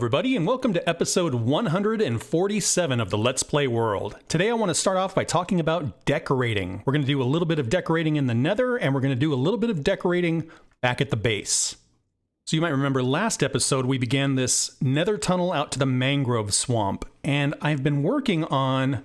everybody, and welcome to episode 147 of the Let's Play world. Today I want to start off by talking about decorating. We're going to do a little bit of decorating in the Nether, and we're going to do a little bit of decorating back at the base. So you might remember last episode we began this Nether tunnel out to the mangrove swamp, and I've been working on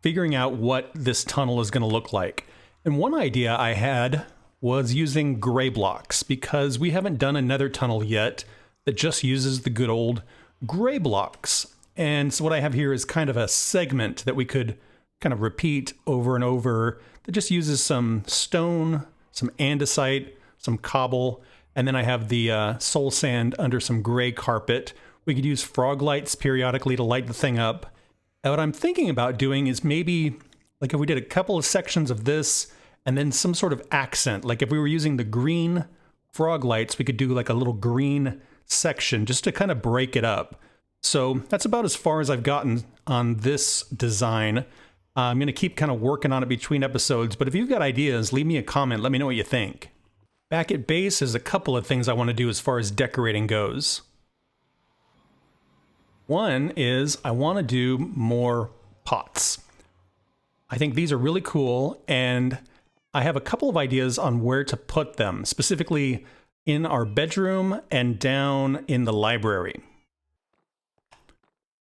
figuring out what this tunnel is going to look like. And one idea I had was using gray blocks, because we haven't done a Nether tunnel yet that just uses the good old gray blocks. And so what I have here is kind of a segment that we could kind of repeat over and over that just uses some stone, some andesite, some cobble, and then I have the soul sand under some gray carpet. We could use frog lights periodically to light the thing up. And what I'm thinking about doing is maybe, like if we did a couple of sections of this and then some sort of accent, like if we were using the green frog lights, we could do like a little green section just to kind of break it up. So that's about as far as I've gotten on this design. I'm going to keep kind of working on it between episodes, but if you've got ideas, leave me a comment. Let me know what you think. Back at base is a couple of things I want to do as far as decorating goes. One is I want to do more pots. I think these are really cool, and I have a couple of ideas on where to put them, specifically in our bedroom and down in the library.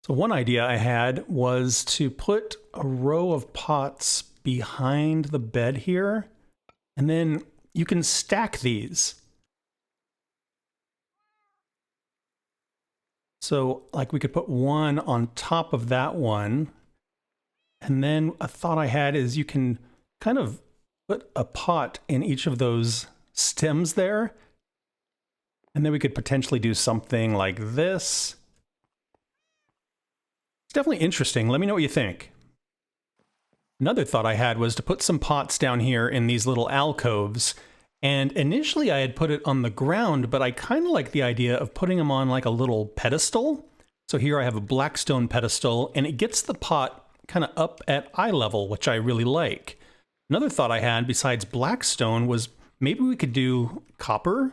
So one idea I had was to put a row of pots behind the bed here, and then you can stack these. So like we could put one on top of that one, and then a thought I had is you can kind of put a pot in each of those stems there. And then we could potentially do something like this. It's definitely interesting. Let me know what you think. Another thought I had was to put some pots down here in these little alcoves. And initially I had put it on the ground, but I kind of like the idea of putting them on like a little pedestal. So here I have a black stone pedestal, and it gets the pot kind of up at eye level, which I really like. Another thought I had besides black stone was maybe we could do copper,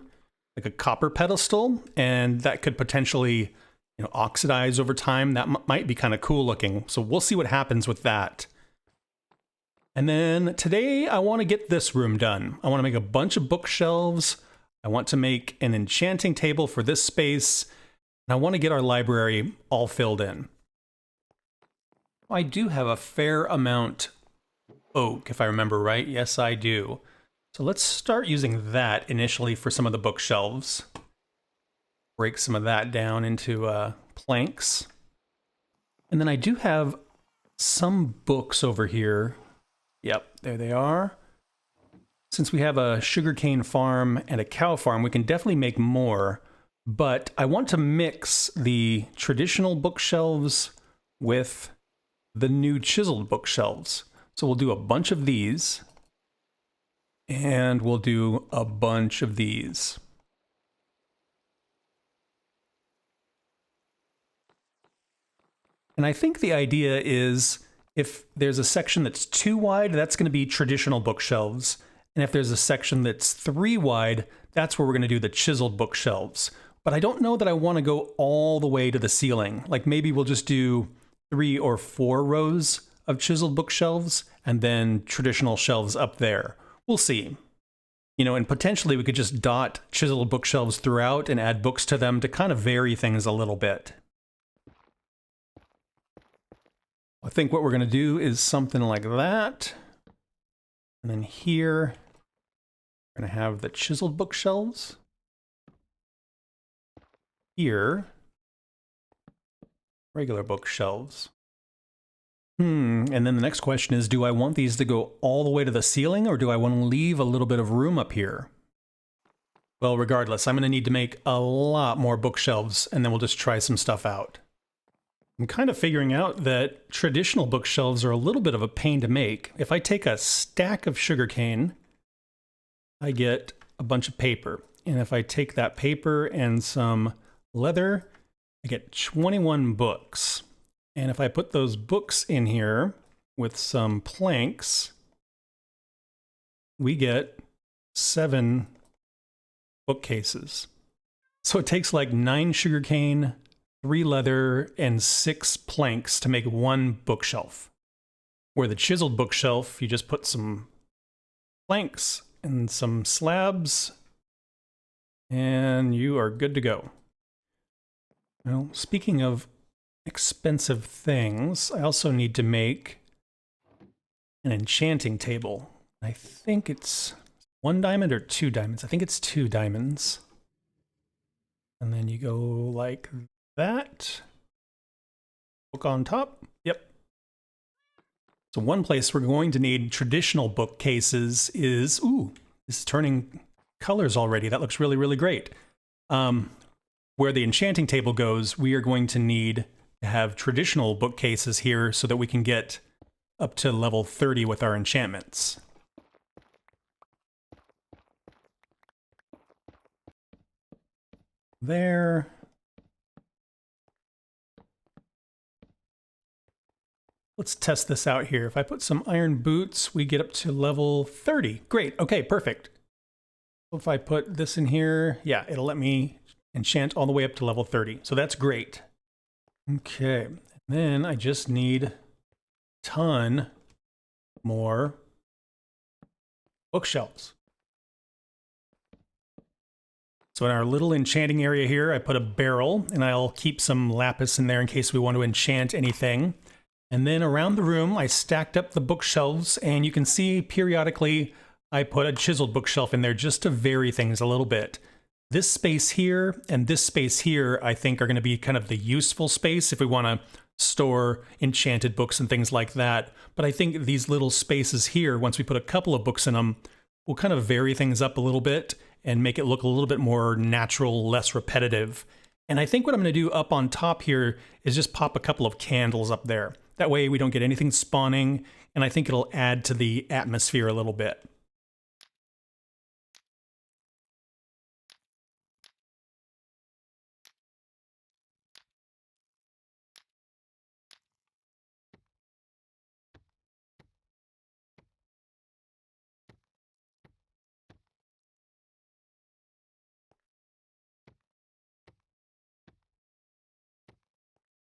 like a copper pedestal, and that could potentially, oxidize over time. That might be kind of cool looking. So we'll see what happens with that. And then today I want to get this room done. I want to make a bunch of bookshelves. I want to make an enchanting table for this space. And I want to get our library all filled in. I do have a fair amount oak, if I remember right. Yes, I do. So let's start using that initially for some of the bookshelves. Break some of that down into planks. And then I do have some books over here. Yep, there they are. Since we have a sugarcane farm and a cow farm, we can definitely make more. But I want to mix the traditional bookshelves with the new chiseled bookshelves. So we'll do a bunch of these. And we'll do a bunch of these. And I think the idea is if there's a section that's too wide, that's going to be traditional bookshelves. And if there's a section that's 3 wide, that's where we're going to do the chiseled bookshelves. But I don't know that I want to go all the way to the ceiling. Like maybe we'll just do 3 or 4 rows of chiseled bookshelves and then traditional shelves up there. We'll see. And potentially we could just dot chiseled bookshelves throughout and add books to them to kind of vary things a little bit. I think what we're going to do is something like that. And then here, we're going to have the chiseled bookshelves. Here, regular bookshelves. And then the next question is, do I want these to go all the way to the ceiling, or do I want to leave a little bit of room up here? Well, regardless, I'm going to need to make a lot more bookshelves, and then we'll just try some stuff out. I'm kind of figuring out that traditional bookshelves are a little bit of a pain to make. If I take a stack of sugarcane, I get a bunch of paper. And if I take that paper and some leather, I get 21 books. And if I put those books in here with some planks, we get 7 bookcases. So it takes like 9 sugarcane, 3 leather, and 6 planks to make 1 bookshelf. Where the chiseled bookshelf, you just put some planks and some slabs, and you are good to go. Well, speaking of expensive things, I also need to make an enchanting table. I think it's 1 diamond or 2 diamonds. I think it's 2 diamonds. And then you go like that. Book on top. Yep. So one place we're going to need traditional bookcases is, ooh, this is turning colors already. That looks really, really great. Where the enchanting table goes, we are going to need to have traditional bookcases here so that we can get up to level 30 with our enchantments. There. Let's test this out here. If I put some iron boots, we get up to level 30. Great. Okay, perfect. If I put this in here, yeah, it'll let me enchant all the way up to level 30. So that's great. Okay. And then I just need a ton more bookshelves. So in our little enchanting area here, I put a barrel, and I'll keep some lapis in there in case we want to enchant anything. And then around the room, I stacked up the bookshelves, and you can see periodically I put a chiseled bookshelf in there just to vary things a little bit. This space here and this space here, I think, are going to be kind of the useful space if we want to store enchanted books and things like that. But I think these little spaces here, once we put a couple of books in them, will kind of vary things up a little bit and make it look a little bit more natural, less repetitive. And I think what I'm going to do up on top here is just pop a couple of candles up there. That way we don't get anything spawning, and I think it'll add to the atmosphere a little bit.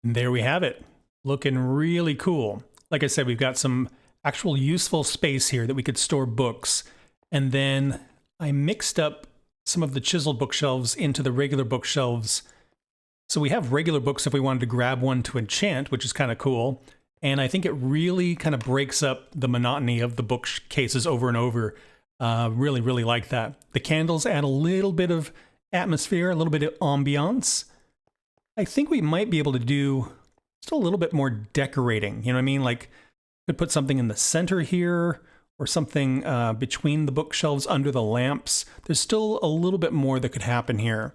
And there we have it. Looking really cool. Like I said, we've got some actual useful space here that we could store books. And then I mixed up some of the chiseled bookshelves into the regular bookshelves. So we have regular books if we wanted to grab one to enchant, which is kind of cool. And I think it really kind of breaks up the monotony of the bookcases over and over. Really, really like that. The candles add a little bit of atmosphere, a little bit of ambiance. I think we might be able to do just a little bit more decorating. You know what I mean? Like, could put something in the center here or something between the bookshelves under the lamps. There's still a little bit more that could happen here.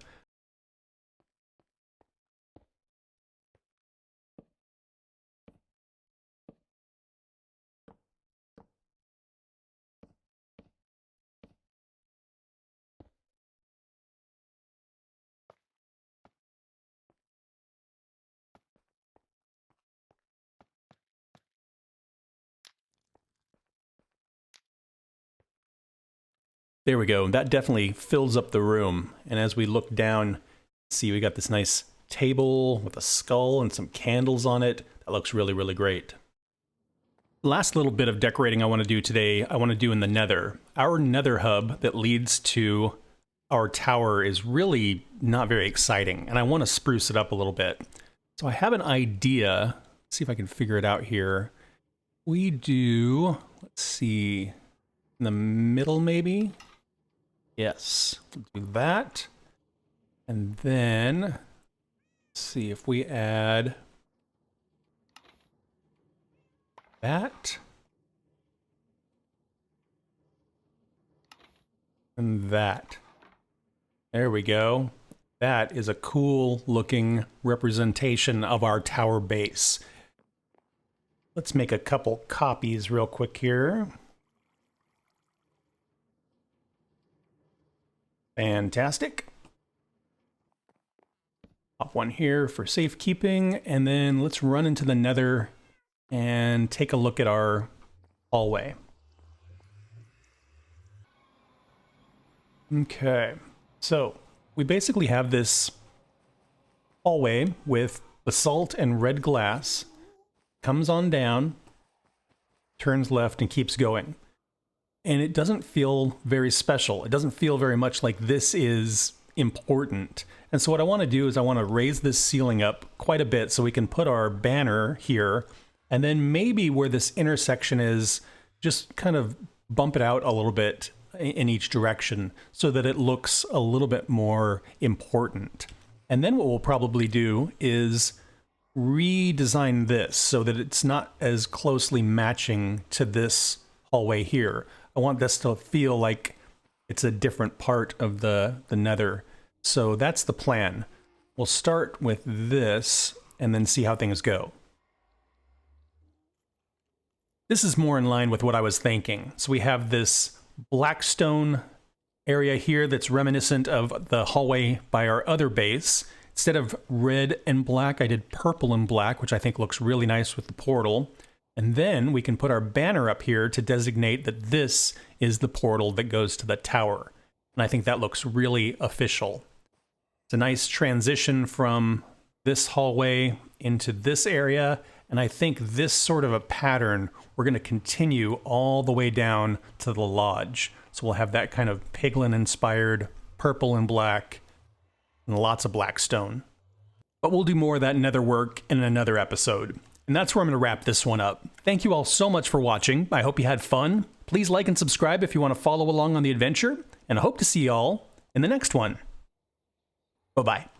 There we go. That definitely fills up the room. And as we look down, see we got this nice table with a skull and some candles on it. That looks really, really great. Last little bit of decorating I want to do today, I want to do in the Nether. Our Nether hub that leads to our tower is really not very exciting, and I want to spruce it up a little bit. So I have an idea. Let's see if I can figure it out here. We do, let's see, in the middle maybe? Yes, we'll do that. And then, let's see if we add that. And that. There we go. That is a cool looking representation of our tower base. Let's make a couple copies real quick here. Fantastic. Pop one here for safekeeping, and then let's run into the Nether and take a look at our hallway. Okay, so we basically have this hallway with basalt and red glass, comes on down, turns left, and keeps going. And it doesn't feel very special. It doesn't feel very much like this is important. And so what I want to do is I want to raise this ceiling up quite a bit so we can put our banner here, and then maybe where this intersection is, just kind of bump it out a little bit in each direction so that it looks a little bit more important. And then what we'll probably do is redesign this so that it's not as closely matching to this hallway here. I want this to feel like it's a different part of the Nether. So that's the plan. We'll start with this and then see how things go. This is more in line with what I was thinking. So we have this black stone area here that's reminiscent of the hallway by our other base. Instead of red and black, I did purple and black, which I think looks really nice with the portal. And then we can put our banner up here to designate that this is the portal that goes to the tower. And I think that looks really official. It's a nice transition from this hallway into this area. And I think this sort of a pattern, we're going to continue all the way down to the lodge. So we'll have that kind of piglin-inspired purple and black, and lots of black stone. But we'll do more of that nether work in another episode. And that's where I'm going to wrap this one up. Thank you all so much for watching. I hope you had fun. Please like and subscribe if you want to follow along on the adventure. And I hope to see you all in the next one. Bye-bye.